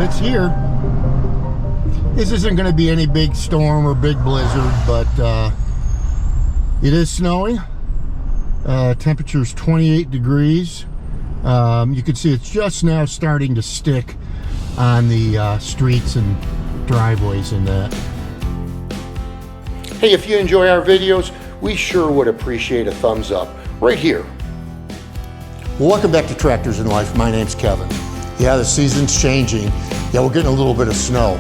it's here. This isn't going to be any big storm or big blizzard, but it is snowing. Temperature's 28 degrees. You can see it's just now starting to stick on the streets and driveways and that. Hey, if you enjoy our videos, we sure would appreciate a thumbs up right here. Well, welcome back to Tractors in Life. My name's Kevin. Yeah, the season's changing. Yeah, we're getting a little bit of snow.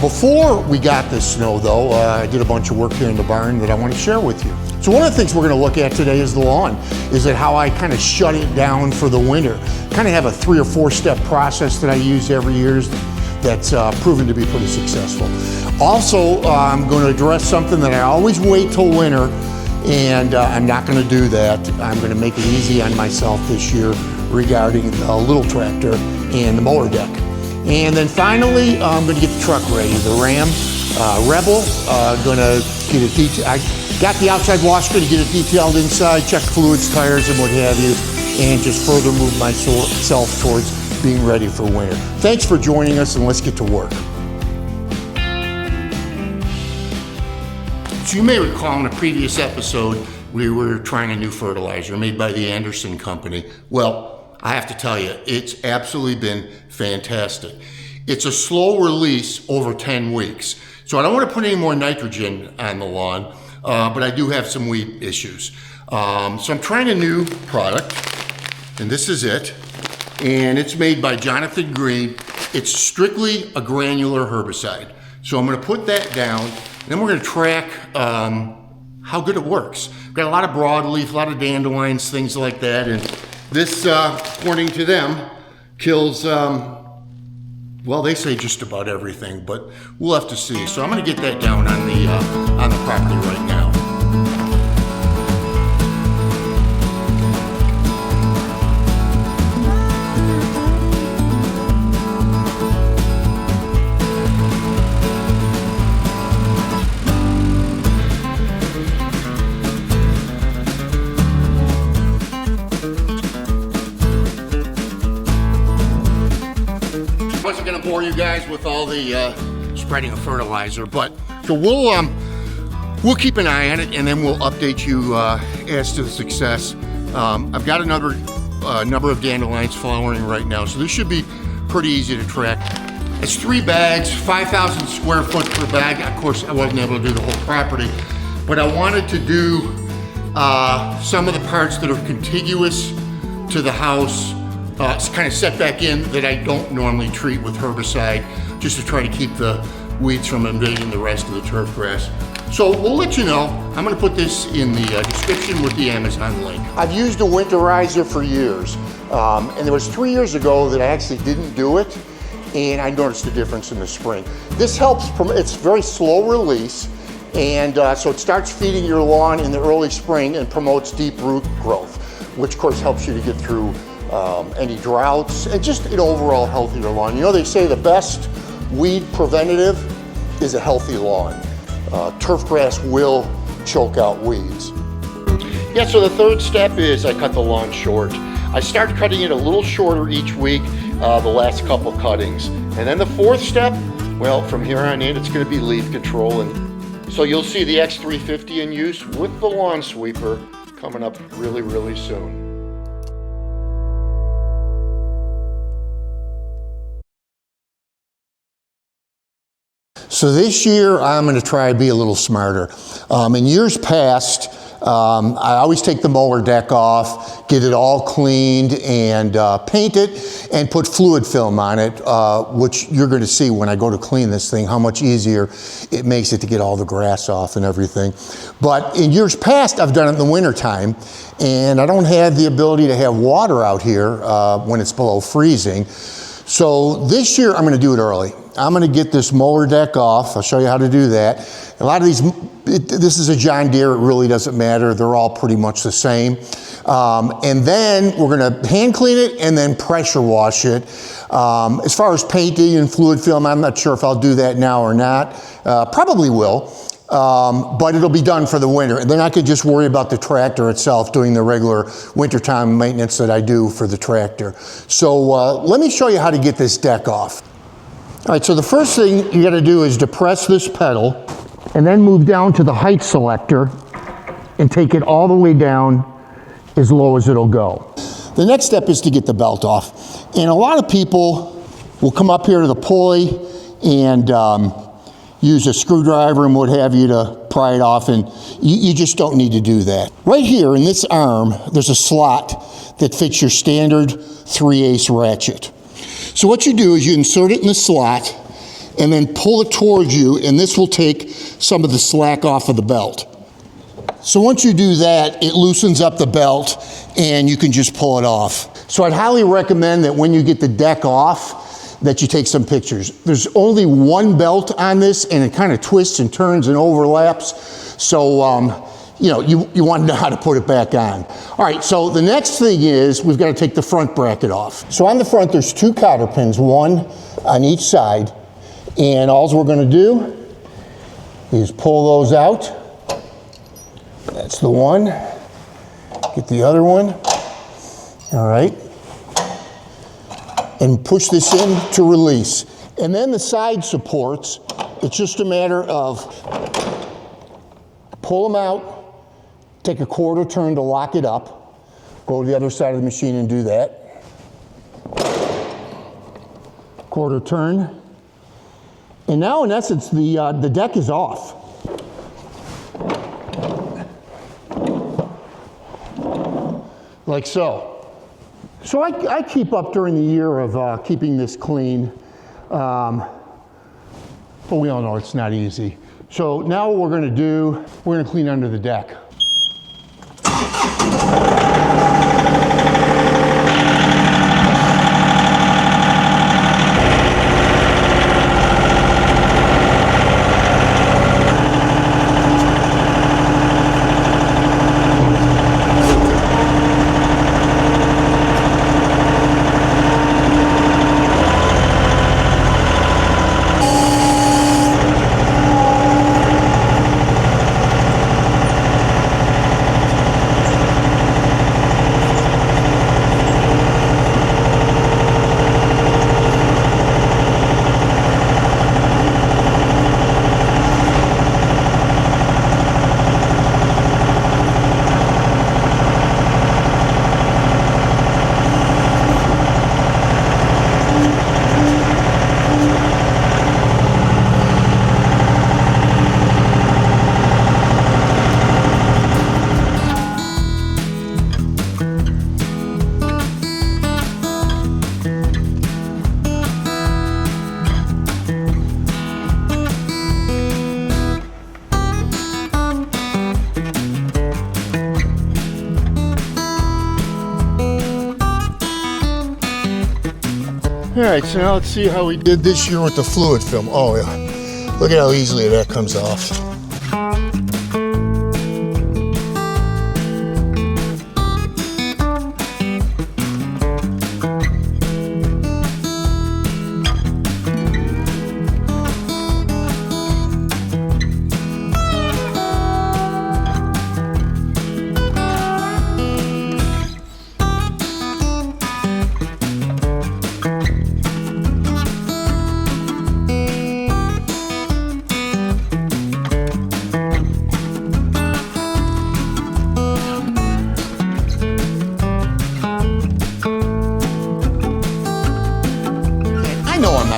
Before we got this snow though, I did a bunch of work here in the barn that I want to share with you. So one of the things we're going to look at today is the lawn, is that how I kind of shut it down for the winter. Kind of have a 3 or 4 step process that I use every year that's proven to be pretty successful. Also, I'm going to address something that I always wait till winter, and I'm not going to do that. I'm going to make it easy on myself this year regarding the little tractor and the mower deck. And then finally, I'm going to get the truck ready. The Ram Rebel, going to get it I got the outside wash, going to get it detailed inside, check fluids, tires, and what have you, and just further move myself towards being ready for winter. Thanks for joining us, and let's get to work. So you may recall in a previous episode, we were trying a new fertilizer made by the Anderson Company. Well, I have to tell you, it's absolutely been fantastic. It's a slow release over 10 weeks. So I don't want to put any more nitrogen on the lawn, but I do have some weed issues. So I'm trying a new product, and this is it. And it's made by Jonathan Green. It's strictly a granular herbicide. So I'm going to put that down, and then we're going to track how good it works. We've got a lot of broadleaf, a lot of dandelions, things like that, and this, according to them, kills, well, they say just about everything, but we'll have to see. So I'm going to get that down on the property right now. I wasn't going to bore you guys with all the spreading of fertilizer, but so we'll keep an eye on it, and then we'll update you as to the success. I've got another number of dandelions flowering right now, so this should be pretty easy to track. It's 3 bags, 5,000 square foot per bag. Of course, I wasn't able to do the whole property, but I wanted to do some of the parts that are contiguous to the house. It's kind of set back in that I don't normally treat with herbicide, just to try to keep the weeds from invading the rest of the turf grass. So we'll let you know. I'm going to put this in the description with the Amazon link. I've used a winterizer for years, and there was 3 years ago that I actually didn't do it, and I noticed a difference in the spring. This helps, it's very slow release, and so it starts feeding your lawn in the early spring and promotes deep root growth, which of course helps you to get through any droughts, and just an overall healthier lawn. You know, they say the best weed preventative is a healthy lawn. Turf grass will choke out weeds. Yeah, so the third step is I cut the lawn short. I start cutting it a little shorter each week, the last couple cuttings. And then the fourth step, well, from here on in, it's going to be leaf control. And so you'll see the X350 in use with the lawn sweeper coming up really, really soon. So this year, I'm going to try to be a little smarter. In years past, I always take the mower deck off, get it all cleaned, and paint it, and put fluid film on it, which you're going to see when I go to clean this thing, how much easier it makes it to get all the grass off and everything. But in years past, I've done it in the wintertime, and I don't have the ability to have water out here when it's below freezing. So this year, I'm going to do it early. I'm going to get this mower deck off. I'll show you how to do that. A lot of these, this is a John Deere, it really doesn't matter. They're all pretty much the same. And then we're going to hand clean it and then pressure wash it. As far as painting and fluid film, I'm not sure if I'll do that now or not. Probably will. But it'll be done for the winter. And then I could just worry about the tractor itself, doing the regular wintertime maintenance that I do for the tractor. So let me show you how to get this deck off. All right, so the first thing you gotta do is depress this pedal and then move down to the height selector and take it all the way down as low as it'll go. The next step is to get the belt off. And a lot of people will come up here to the pulley and use a screwdriver and what have you to pry it off, and you just don't need to do that. Right here in this arm, there's a slot that fits your standard 3/8 ratchet. So what you do is you insert it in the slot and then pull it towards you, and this will take some of the slack off of the belt. So once you do that, it loosens up the belt and you can just pull it off. So I'd highly recommend that when you get the deck off, that you take some pictures. There's only one belt on this and it kind of twists and turns and overlaps. So, you know, you want to know how to put it back on. All right, so the next thing is we've got to take the front bracket off. So on the front, there's 2 cotter pins, one on each side. And all we're going to do is pull those out. That's the one. Get the other one. All right. And push this in to release. And then the side supports, it's just a matter of pull them out, take a 1/4 turn to lock it up, go to the other side of the machine and do that. 1/4 turn. And now in essence, the deck is off. Like so. So I keep up during the year of keeping this clean, but we all know it's not easy. So now what we're gonna do, we're gonna clean under the deck. All right, so now let's see how we did this year with the fluid film. Oh yeah, look at how easily that comes off.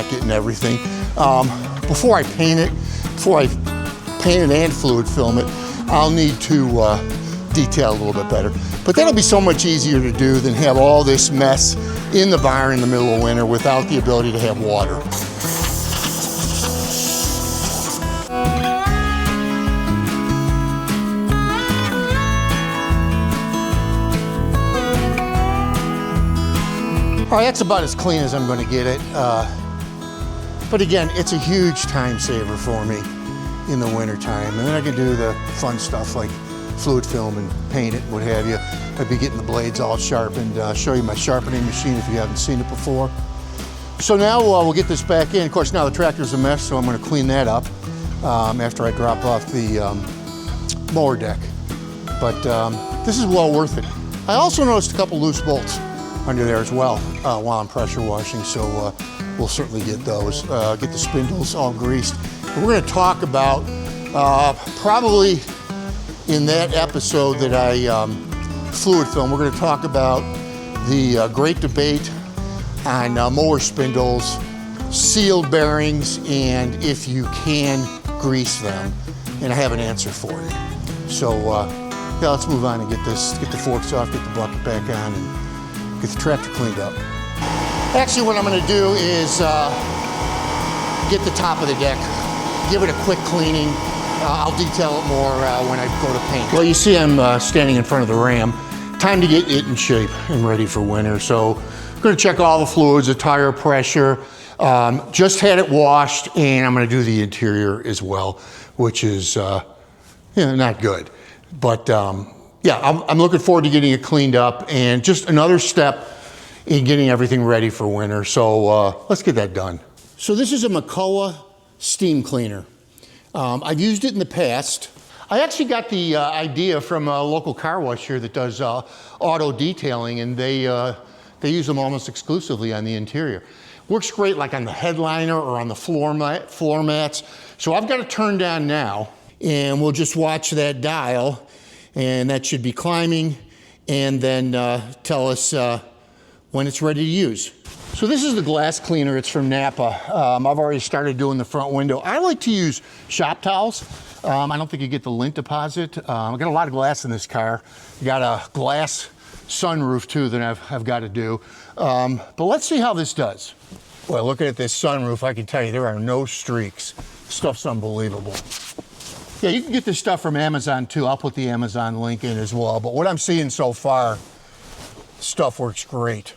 Getting everything. Before I paint it and fluid film it, I'll need to detail a little bit better. But that'll be so much easier to do than have all this mess in the barn in the middle of winter without the ability to have water. All right, that's about as clean as I'm going to get it. But again, it's a huge time saver for me in the winter time. And then I can do the fun stuff like fluid film and paint it, what have you. I'd be getting the blades all sharpened. Show you my sharpening machine if you haven't seen it before. So now we'll get this back in. Of course, now the tractor's a mess, so I'm going to clean that up after I drop off the mower deck. But this is well worth it. I also noticed a couple loose bolts under there as well while I'm pressure washing. So we'll certainly get those, get the spindles all greased. And we're gonna talk about, probably in that episode that I fluid film, we're gonna talk about the great debate on mower spindles, sealed bearings, and if you can grease them. And I have an answer for it. So yeah, let's move on and get the forks off, get the bucket back on, and get the tractor cleaned up. Actually, what I'm gonna do is get the top of the deck, give it a quick cleaning. I'll detail it more when I go to paint. Well, you see I'm standing in front of the Ram. Time to get it in shape and ready for winter. So I'm gonna check all the fluids, the tire pressure. Just had it washed, and I'm gonna do the interior as well, which is not good. But yeah, I'm looking forward to getting it cleaned up, and just another step in getting everything ready for winter. So let's get that done. So this is a McCulloch steam cleaner. I've used it in the past. I actually got the idea from a local car wash here that does auto detailing, and they use them almost exclusively on the interior. Works great like on the headliner or on the floor mats. So I've got it turned down now, and we'll just watch that dial, and that should be climbing, and then tell us when it's ready to use. So this is the glass cleaner. It's from Napa. I've already started doing the front window. I like to use shop towels. I don't think you get the lint deposit. I've got a lot of glass in this car. I got a glass sunroof too that I've got to do. But let's see how this does. Well, looking at this sunroof, I can tell you there are no streaks. Stuff's unbelievable. Yeah, you can get this stuff from Amazon too. I'll put the Amazon link in as well. But what I'm seeing so far, stuff works great.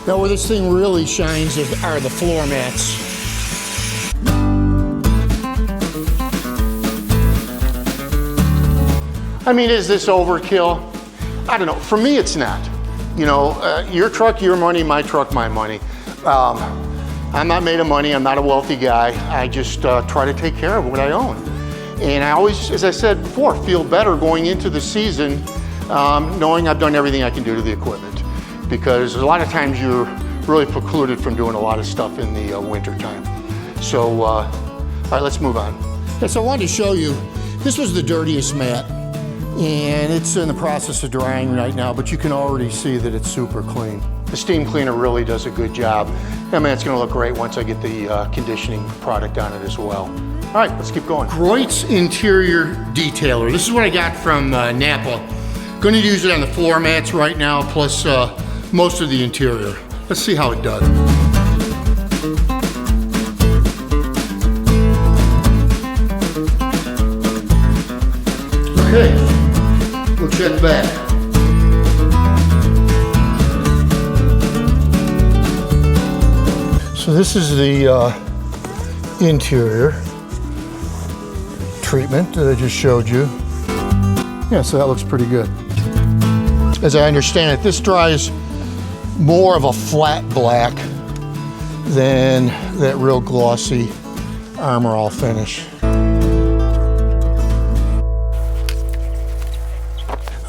Now where this thing really shines are the floor mats. I mean, is this overkill? I don't know. For me, it's not. You know, your truck, your money, my truck, my money. I'm not made of money. I'm not a wealthy guy. I just try to take care of what I own. And I always, as I said before, feel better going into the season knowing I've done everything I can do to the equipment. Because a lot of times you're really precluded from doing a lot of stuff in the winter time. So, all right, let's move on. Yeah, so I wanted to show you, this was the dirtiest mat, and it's in the process of drying right now, but you can already see that it's super clean. The steam cleaner really does a good job. I mean, it's gonna look great once I get the conditioning product on it as well. All right, let's keep going. Griot's interior detailer. This is what I got from Napa. Gonna use it on the floor mats right now, plus most of the interior. Let's see how it does. Okay, we'll check back. So this is the interior treatment that I just showed you. Yeah, so that looks pretty good. As I understand it, this dries more of a flat black than that real glossy Armor All finish.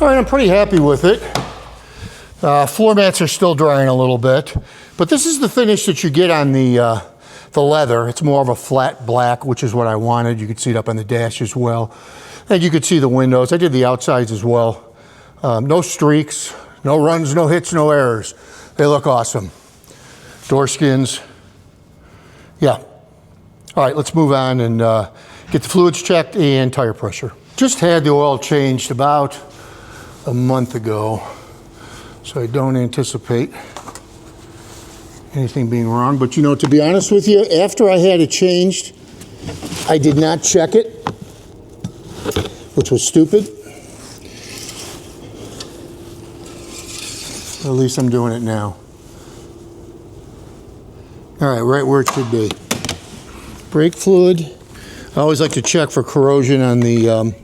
All right, I'm pretty happy with it. Floor mats are still drying a little bit, but this is the finish that you get on the leather. It's more of a flat black, which is what I wanted. You could see it up on the dash as well. And you could see the windows. I did the outsides as well. No streaks, no runs, no hits, no errors. They look awesome. Door skins, yeah. All right, let's move on and get the fluids checked and tire pressure. Just had the oil changed about a month ago, so I don't anticipate anything being wrong. But you know, to be honest with you, after I had it changed, I did not check it, which was stupid. At least I'm doing it now. All right, right where it should be. Brake fluid. I always like to check for corrosion on the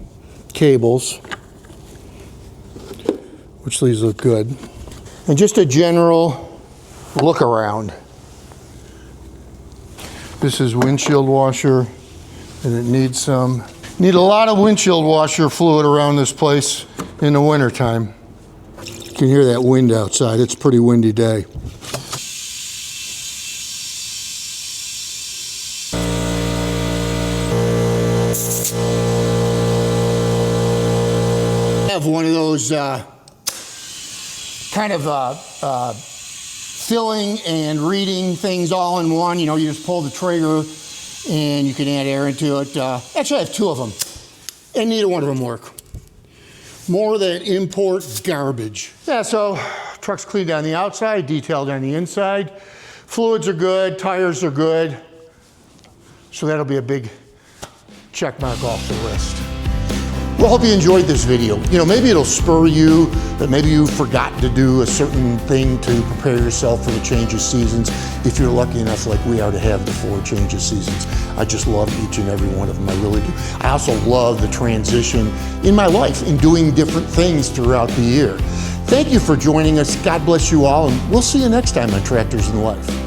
cables, which these look good. And just a general look around. This is windshield washer, and it needs need a lot of windshield washer fluid around this place in the wintertime. You can hear that wind outside. It's a pretty windy day. I have one of those kind of filling and reading things all in one. You know, you just pull the trigger and you can add air into it. Actually, I have two of them, and neither one of them work. More of that import garbage. Yeah, so truck's cleaned on the outside, detailed on the inside. Fluids are good, tires are good. So that'll be a big check mark off the list. Well, hope you enjoyed this video. You know, maybe it'll spur you, that maybe you forgot to do a certain thing to prepare yourself for the change of seasons. If you're lucky enough like we are to have the 4 change of seasons. I just love each and every one of them, I really do. I also love the transition in my life in doing different things throughout the year. Thank you for joining us. God bless you all, and we'll see you next time on Tractors in Life.